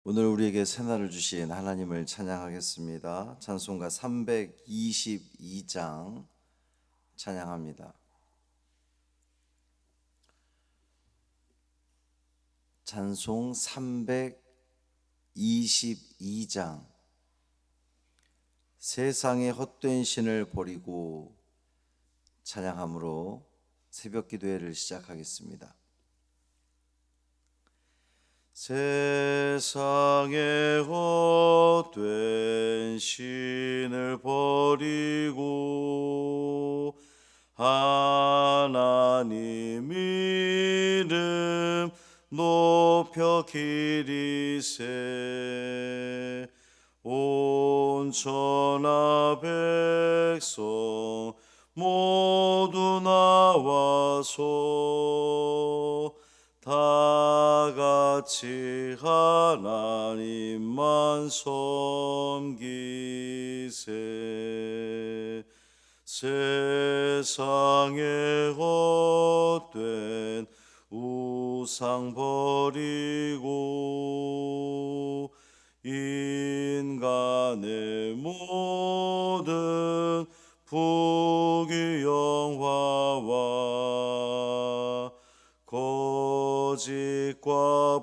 오늘 우리에게 새날을 주신 하나님을 찬양하겠습니다. 찬송가 322장 찬양합니다. 찬송 322장. 세상의 헛된 신을 버리고 찬양함으로 새벽 기도회를 시작하겠습니다. 세상의 헛된 신을 버리고 하나님 이름 높여 기리세. 온 천하 백성 모두 나와서 다 같이 하나님만 섬기세. 세상의 헛된 우상 버리고 인간의 모든 부귀영화와 거짓과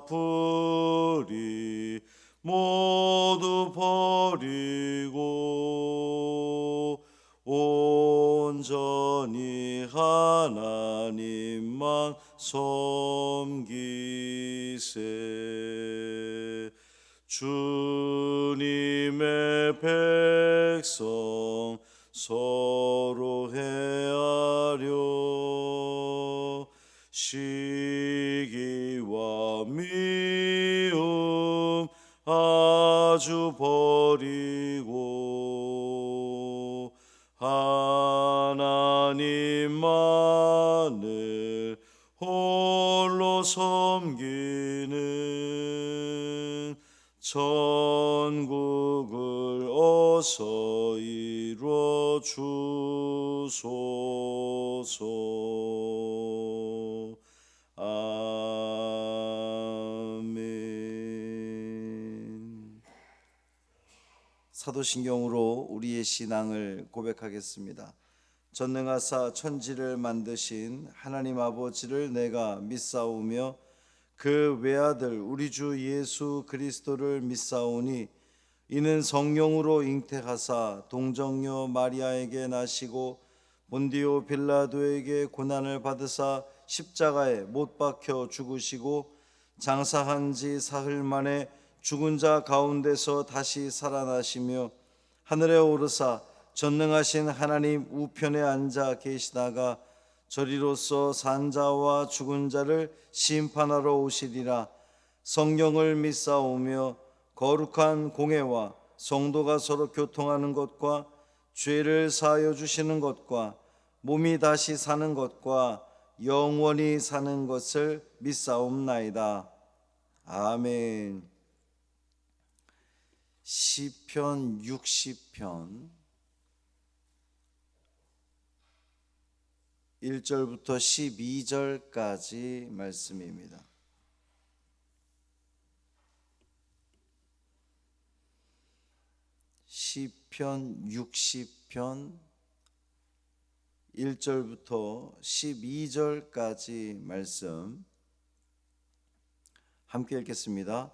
불의 모두 버리고 온전히 하나님만 섬기세. 주님의 백성 서로 헤아려 시기와 미움 아주 버리고 하나님만을 홀로 섬기는 천국을 어서 이루어 주소서. 아멘. 사도신경으로 우리의 신앙을 고백하겠습니다. 전능하사 천지를 만드신 하나님 아버지를 내가 믿사오며 그 외아들 우리 주 예수 그리스도를 믿사오니 이는 성령으로 잉태하사 동정녀 마리아에게 나시고 본디오 빌라도에게 고난을 받으사 십자가에 못 박혀 죽으시고 장사한 지 사흘 만에 죽은 자 가운데서 다시 살아나시며 하늘에 오르사 전능하신 하나님 우편에 앉아 계시다가 저리로서 산 자와 죽은 자를 심판하러 오시리라. 성령을 믿사오며 거룩한 공회와 성도가 서로 교통하는 것과 죄를 사하여 주시는 것과 몸이 다시 사는 것과 영원히 사는 것을 믿사옵나이다. 아멘. 시편 60편 1절부터 12절까지 말씀입니다. 시편 60편 1절부터 12절까지 말씀 함께 읽겠습니다.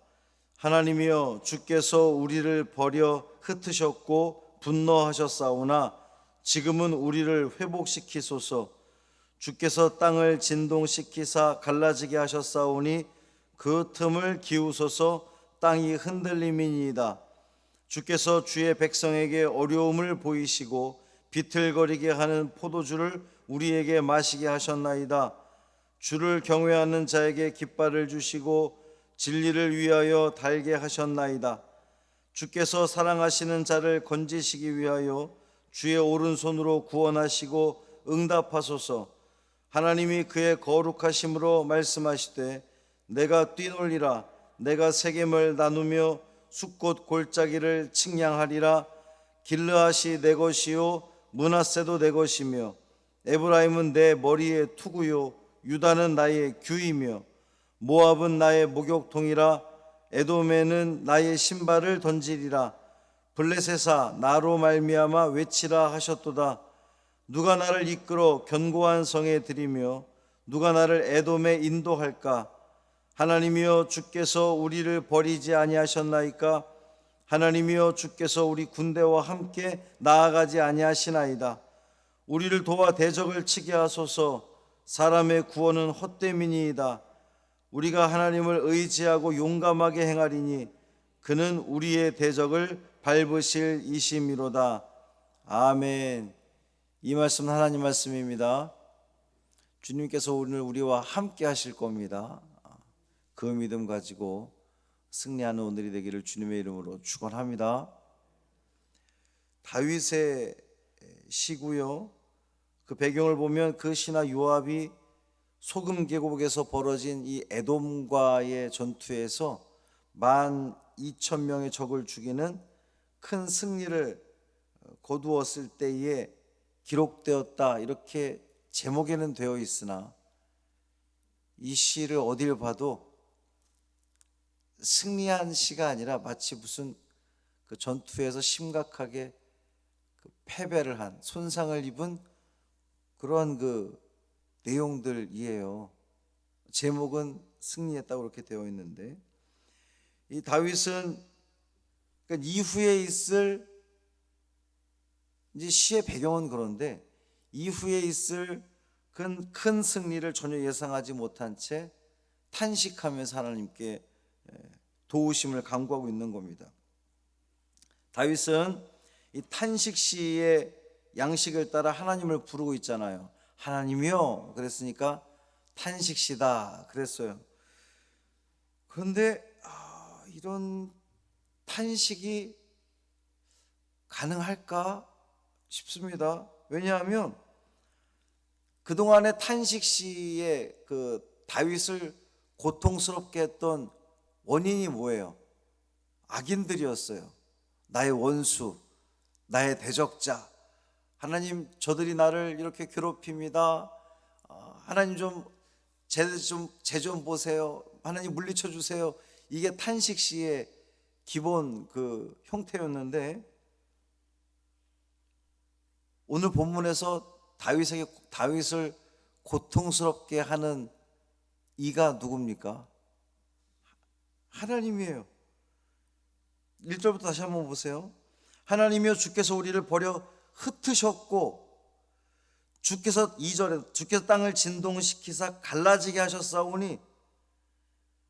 하나님이여, 주께서 우리를 버려 흩으셨고 분노하셨사오나 지금은 우리를 회복시키소서. 주께서 땅을 진동시키사 갈라지게 하셨사오니 그 틈을 기우소서. 땅이 흔들림이니이다. 주께서 주의 백성에게 어려움을 보이시고 비틀거리게 하는 포도주를 우리에게 마시게 하셨나이다. 주를 경외하는 자에게 깃발을 주시고 진리를 위하여 달게 하셨나이다. 주께서 사랑하시는 자를 건지시기 위하여 주의 오른손으로 구원하시고 응답하소서. 하나님이 그의 거룩하심으로 말씀하시되 내가 뛰놀리라. 내가 세겜을 나누며 숫꽃 골짜기를 측량하리라. 길르앗이 내 것이요 므낫세도 내 것이며 에브라임은 내 머리의 투구요 유다는 나의 규이며 모압은 나의 목욕통이라. 에돔에는 나의 신발을 던지리라. 블레셋아 나로 말미암아 외치라 하셨도다. 누가 나를 이끌어 견고한 성에 들이며 누가 나를 에돔에 인도할까? 하나님이여 주께서 우리를 버리지 아니하셨나이까? 하나님이여 주께서 우리 군대와 함께 나아가지 아니하시나이다. 우리를 도와 대적을 치게 하소서. 사람의 구원은 헛됨이니이다. 우리가 하나님을 의지하고 용감하게 행하리니 그는 우리의 대적을 밟으실 이심이로다. 아멘. 이 말씀은 하나님 말씀입니다. 주님께서 오늘 우리와 함께 하실 겁니다. 그 믿음 가지고 승리하는 오늘이 되기를 주님의 이름으로 축원합니다. 다윗의 시고요. 그 배경을 보면 그 신하 요압이 소금 계곡에서 벌어진 이 에돔과의 전투에서 12,000명의 적을 죽이는 큰 승리를 거두었을 때에 기록되었다, 이렇게 제목에는 되어 있으나 이 시를 어딜 봐도 승리한 시가 아니라 마치 무슨 그 전투에서 심각하게 패배를 한, 손상을 입은 그러한 그 내용들이에요. 제목은 승리했다고 그렇게 되어 있는데, 이 다윗은 그러니까 이후에 있을, 이제 시의 배경은 그런데 이후에 있을 큰 승리를 전혀 예상하지 못한 채 탄식하면서 하나님께 도우심을 간구하고 있는 겁니다. 다윗은 이 탄식 시의 양식을 따라 하나님을 부르고 있잖아요. 하나님이요 그랬으니까 탄식시다 그랬어요. 그런데 이런 탄식이 가능할까 싶습니다. 왜냐하면 그동안의 탄식 시의 그 다윗을 고통스럽게 했던 원인이 뭐예요? 악인들이었어요. 나의 원수, 나의 대적자. 하나님, 저들이 나를 이렇게 괴롭힙니다. 하나님 제 좀 보세요. 하나님 물리쳐 주세요. 이게 탄식 시의 기본 그 형태였는데, 오늘 본문에서 다윗을 고통스럽게 하는 이가 누굽니까? 하나님이에요. 1절부터 다시 한번 보세요. 하나님이여 주께서 우리를 버려 흩으셨고, 주께서 2절에 주께서 땅을 진동시키사 갈라지게 하셨사오니,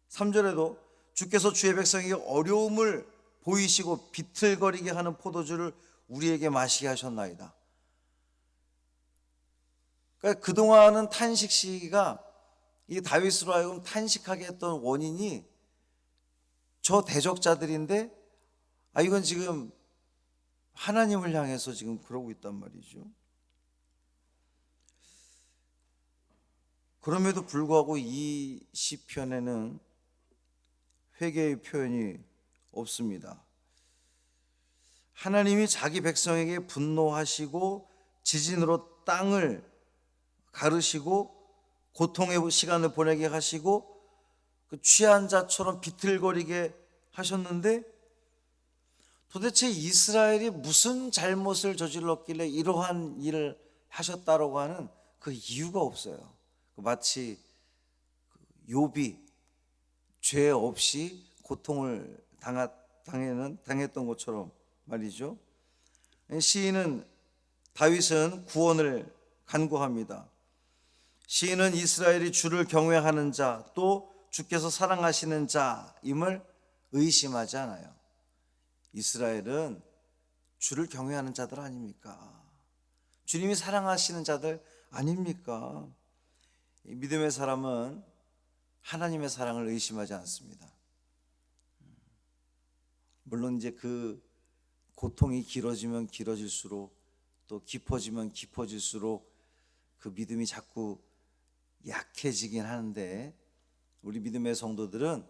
3절에도 주께서 주의 백성에게 어려움을 보이시고 비틀거리게 하는 포도주를 우리에게 마시게 하셨나이다. 그러니까 그동안은 탄식 시가 이 다윗으로 하여금 탄식하게 했던 원인이 저 대적자들인데, 이건 지금 하나님을 향해서 지금 그러고 있단 말이죠. 그럼에도 불구하고 이 시편에는 회개의 표현이 없습니다. 하나님이 자기 백성에게 분노하시고 지진으로 땅을 가르시고 고통의 시간을 보내게 하시고 그 취한 자처럼 비틀거리게 하셨는데, 도대체 이스라엘이 무슨 잘못을 저질렀길래 이러한 일을 하셨다라고 하는 그 이유가 없어요. 마치 욥이 죄 없이 고통을 당했던 것처럼 말이죠. 시인은 다윗은 구원을 간구합니다. 시인은 이스라엘이 주를 경외하는 자, 또 주께서 사랑하시는 자임을 의심하지 않아요. 이스라엘은 주를 경외하는 자들 아닙니까? 주님이 사랑하시는 자들 아닙니까? 믿음의 사람은 하나님의 사랑을 의심하지 않습니다. 물론 이제 그 고통이 길어지면 길어질수록, 또 깊어지면 깊어질수록 그 믿음이 자꾸 약해지긴 하는데, 우리 믿음의 성도들은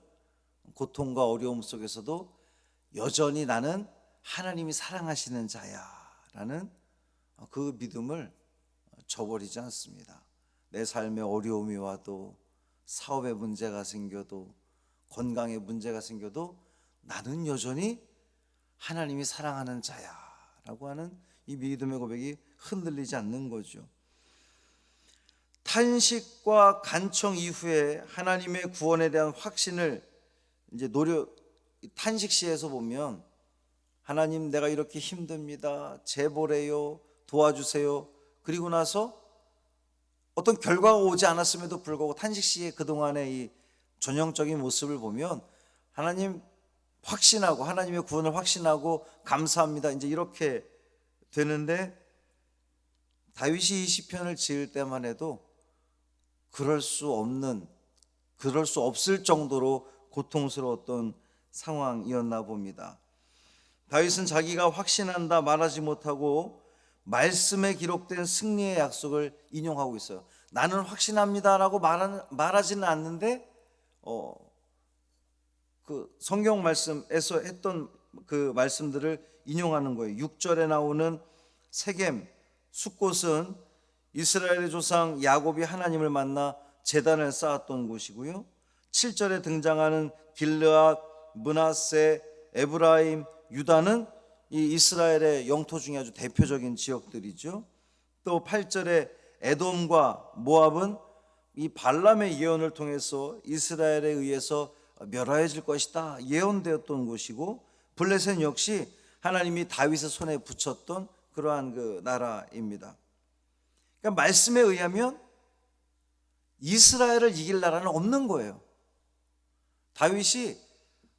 고통과 어려움 속에서도 여전히 나는 하나님이 사랑하시는 자야 라는 그 믿음을 저버리지 않습니다. 내 삶에 어려움이 와도, 사업에 문제가 생겨도, 건강에 문제가 생겨도 나는 여전히 하나님이 사랑하는 자야 라고 하는 이 믿음의 고백이 흔들리지 않는 거죠. 탄식과 간청 이후에 하나님의 구원에 대한 확신을 이제 탄식시에서 보면 하나님 내가 이렇게 힘듭니다. 제보래요. 도와주세요. 그리고 나서 어떤 결과가 오지 않았음에도 불구하고 탄식시의 그동안의 이 전형적인 모습을 보면 하나님 확신하고 하나님의 구원을 확신하고 감사합니다. 이제 이렇게 되는데 다윗이 이 시편을 지을 때만 해도 그럴 수 없을 정도로 고통스러웠던 상황이었나 봅니다. 다윗은 자기가 확신한다 말하지 못하고 말씀에 기록된 승리의 약속을 인용하고 있어요. 나는 확신합니다라고 말하지는 않는데 그 성경 말씀에서 했던 그 말씀들을 인용하는 거예요. 6절에 나오는 세겜 숫곳은 이스라엘의 조상 야곱이 하나님을 만나 제단을 쌓았던 곳이고요. 7절에 등장하는 길르앗, 므낫세, 에브라임, 유다는 이 이스라엘의 영토 중에 아주 대표적인 지역들이죠. 또 8절에 에돔과 모압은 이 발람의 예언을 통해서 이스라엘에 의해서 멸하여질 것이다 예언되었던 곳이고, 블레셋 역시 하나님이 다윗의 손에 붙였던 그러한 그 나라입니다. 그러니까 말씀에 의하면 이스라엘을 이길 나라는 없는 거예요. 다윗이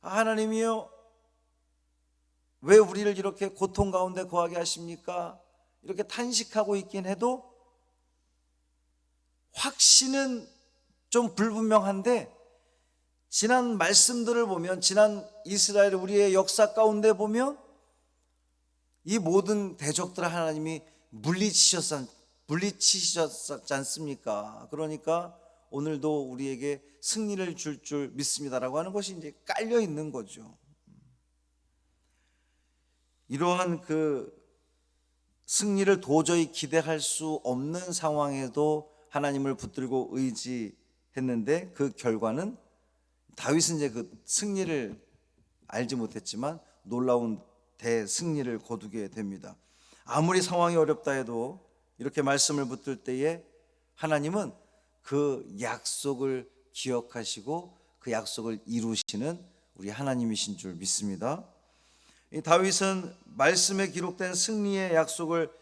하나님이여 왜 우리를 이렇게 고통 가운데 거하게 하십니까? 이렇게 탄식하고 있긴 해도 확신은 좀 불분명한데, 지난 말씀들을 보면, 지난 이스라엘 우리의 역사 가운데 보면 이 모든 대적들을 하나님이 물리치셨지 않습니까? 그러니까 오늘도 우리에게 승리를 줄 믿습니다라고 하는 것이 이제 깔려 있는 거죠. 이러한 그 승리를 도저히 기대할 수 없는 상황에도 하나님을 붙들고 의지했는데, 그 결과는 다윗은 이제 그 승리를 알지 못했지만 놀라운 대승리를 거두게 됩니다. 아무리 상황이 어렵다 해도 이렇게 말씀을 붙들 때에 하나님은 그 약속을 기억하시고 그 약속을 이루시는 우리 하나님이신 줄 믿습니다. 이 다윗은 말씀에 기록된 승리의 약속을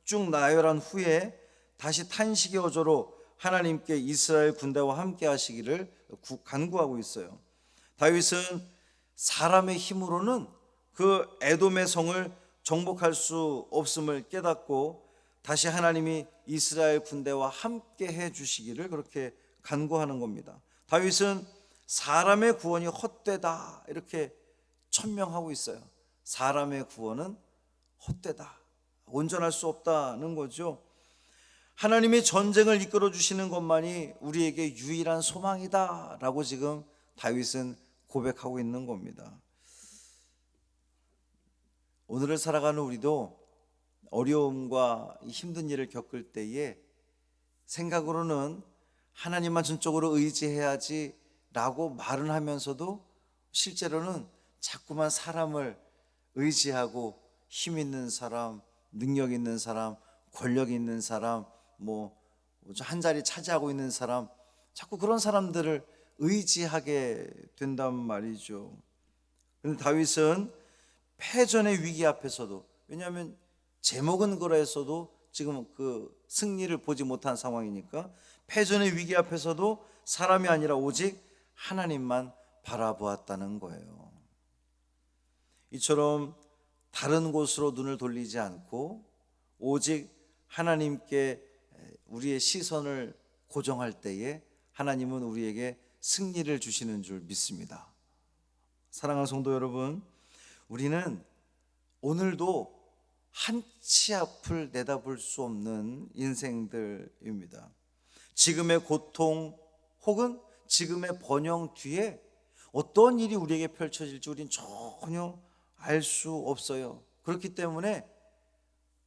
쭉 나열한 후에 다시 탄식의 어조로 하나님께 이스라엘 군대와 함께 하시기를 간구하고 있어요. 다윗은 사람의 힘으로는 그 에돔의 성을 정복할 수 없음을 깨닫고 다시 하나님이 이스라엘 군대와 함께 해 주시기를 그렇게 간구하는 겁니다. 다윗은 사람의 구원이 헛되다 이렇게 천명하고 있어요. 사람의 구원은 헛되다, 온전할 수 없다는 거죠. 하나님이 전쟁을 이끌어 주시는 것만이 우리에게 유일한 소망이다 라고 지금 다윗은 고백하고 있는 겁니다. 오늘을 살아가는 우리도 어려움과 힘든 일을 겪을 때에 생각으로는 하나님만 전적으로 의지해야지 라고 말은 하면서도 실제로는 자꾸만 사람을 의지하고 힘 있는 사람, 능력 있는 사람, 권력 있는 사람, 한 자리 차지하고 있는 사람, 자꾸 그런 사람들을 의지하게 된단 말이죠. 그런데 다윗은 패전의 위기 앞에서도, 왜냐하면 제목은 그러했어도 지금 그 승리를 보지 못한 상황이니까 패전의 위기 앞에서도 사람이 아니라 오직 하나님만 바라보았다는 거예요. 이처럼 다른 곳으로 눈을 돌리지 않고 오직 하나님께 우리의 시선을 고정할 때에 하나님은 우리에게 승리를 주시는 줄 믿습니다. 사랑하는 성도 여러분, 우리는 오늘도 한치 앞을 내다볼 수 없는 인생들입니다. 지금의 고통 혹은 지금의 번영 뒤에 어떤 일이 우리에게 펼쳐질지 우리는 전혀 알 수 없어요. 그렇기 때문에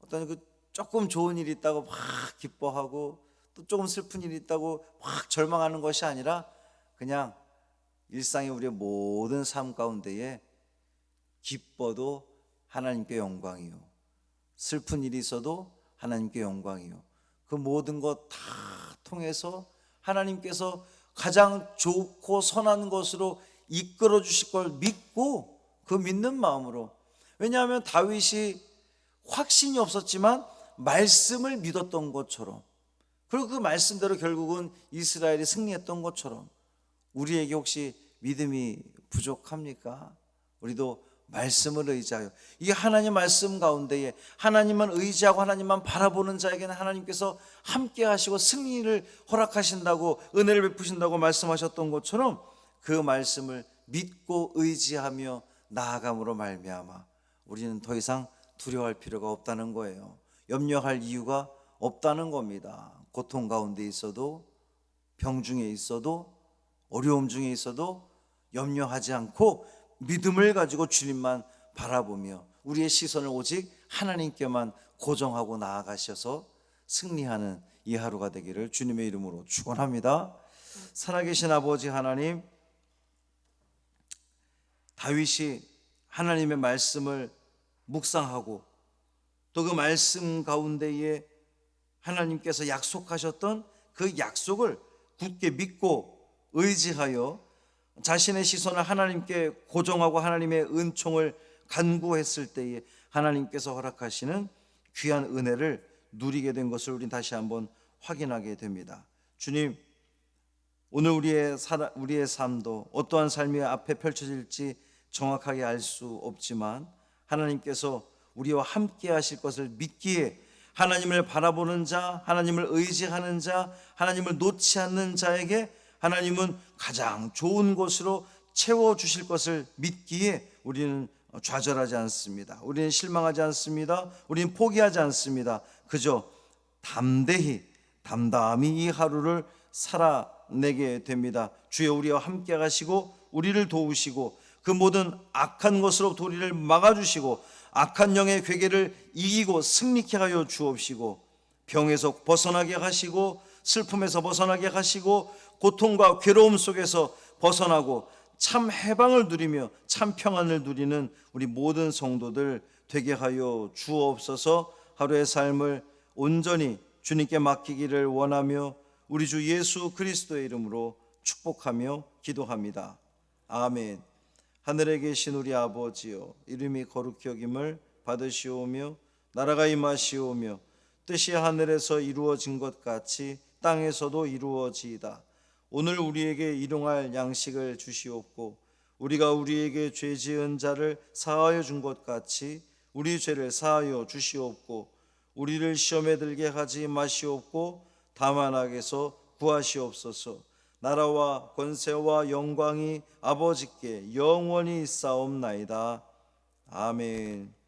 어떤 그 조금 좋은 일이 있다고 막 기뻐하고 또 조금 슬픈 일이 있다고 막 절망하는 것이 아니라 그냥 일상의 우리의 모든 삶 가운데에 기뻐도 하나님께 영광이요, 슬픈 일이 있어도 하나님께 영광이요, 그 모든 것 다 통해서 하나님께서 가장 좋고 선한 것으로 이끌어 주실 걸 믿고, 그 믿는 마음으로. 왜냐하면 다윗이 확신이 없었지만 말씀을 믿었던 것처럼, 그리고 그 말씀대로 결국은 이스라엘이 승리했던 것처럼, 우리에게 혹시 믿음이 부족합니까? 우리도 말씀을 의지하여, 이 하나님 말씀 가운데에 하나님만 의지하고 하나님만 바라보는 자에게는 하나님께서 함께 하시고 승리를 허락하신다고, 은혜를 베푸신다고 말씀하셨던 것처럼, 그 말씀을 믿고 의지하며 나아감으로 말미암아 우리는 더 이상 두려워할 필요가 없다는 거예요. 염려할 이유가 없다는 겁니다. 고통 가운데 있어도, 병 중에 있어도, 어려움 중에 있어도 염려하지 않고 믿음을 가지고 주님만 바라보며 우리의 시선을 오직 하나님께만 고정하고 나아가셔서 승리하는 이 하루가 되기를 주님의 이름으로 축원합니다. 살아계신 아버지 하나님, 다윗이 하나님의 말씀을 묵상하고 또 그 말씀 가운데에 하나님께서 약속하셨던 그 약속을 굳게 믿고 의지하여 자신의 시선을 하나님께 고정하고 하나님의 은총을 간구했을 때에 하나님께서 허락하시는 귀한 은혜를 누리게 된 것을 우린 다시 한번 확인하게 됩니다. 주님, 오늘 우리의 삶도 어떠한 삶이 앞에 펼쳐질지 정확하게 알 수 없지만 하나님께서 우리와 함께 하실 것을 믿기에 하나님을 바라보는 자, 하나님을 의지하는 자, 하나님을 놓지 않는 자에게 하나님은 가장 좋은 것으로 채워주실 것을 믿기에 우리는 좌절하지 않습니다. 우리는 실망하지 않습니다. 우리는 포기하지 않습니다. 그저 담담히 이 하루를 살아내게 됩니다. 주여, 우리와 함께 가시고 우리를 도우시고 그 모든 악한 것으로부터 우리를 막아주시고 악한 영의 괴계를 이기고 승리케 하여 주옵시고, 병에서 벗어나게 하시고 슬픔에서 벗어나게 하시고 고통과 괴로움 속에서 벗어나고 참 해방을 누리며 참 평안을 누리는 우리 모든 성도들 되게 하여 주옵소서. 하루의 삶을 온전히 주님께 맡기기를 원하며 우리 주 예수 그리스도의 이름으로 축복하며 기도합니다. 아멘. 하늘에 계신 우리 아버지여, 이름이 거룩히 여김을 받으시오며 나라가 임하시오며 뜻이 하늘에서 이루어진 것 같이 땅에서도 이루어지이다. 오늘 우리에게 일용할 양식을 주시옵고 우리가 우리에게 죄 지은 자를 사하여 준 것 같이 우리 죄를 사하여 주시옵고 우리를 시험에 들게 하지 마시옵고 다만 악에서 구하시옵소서. 나라와 권세와 영광이 아버지께 영원히 있사옵나이다. 아멘.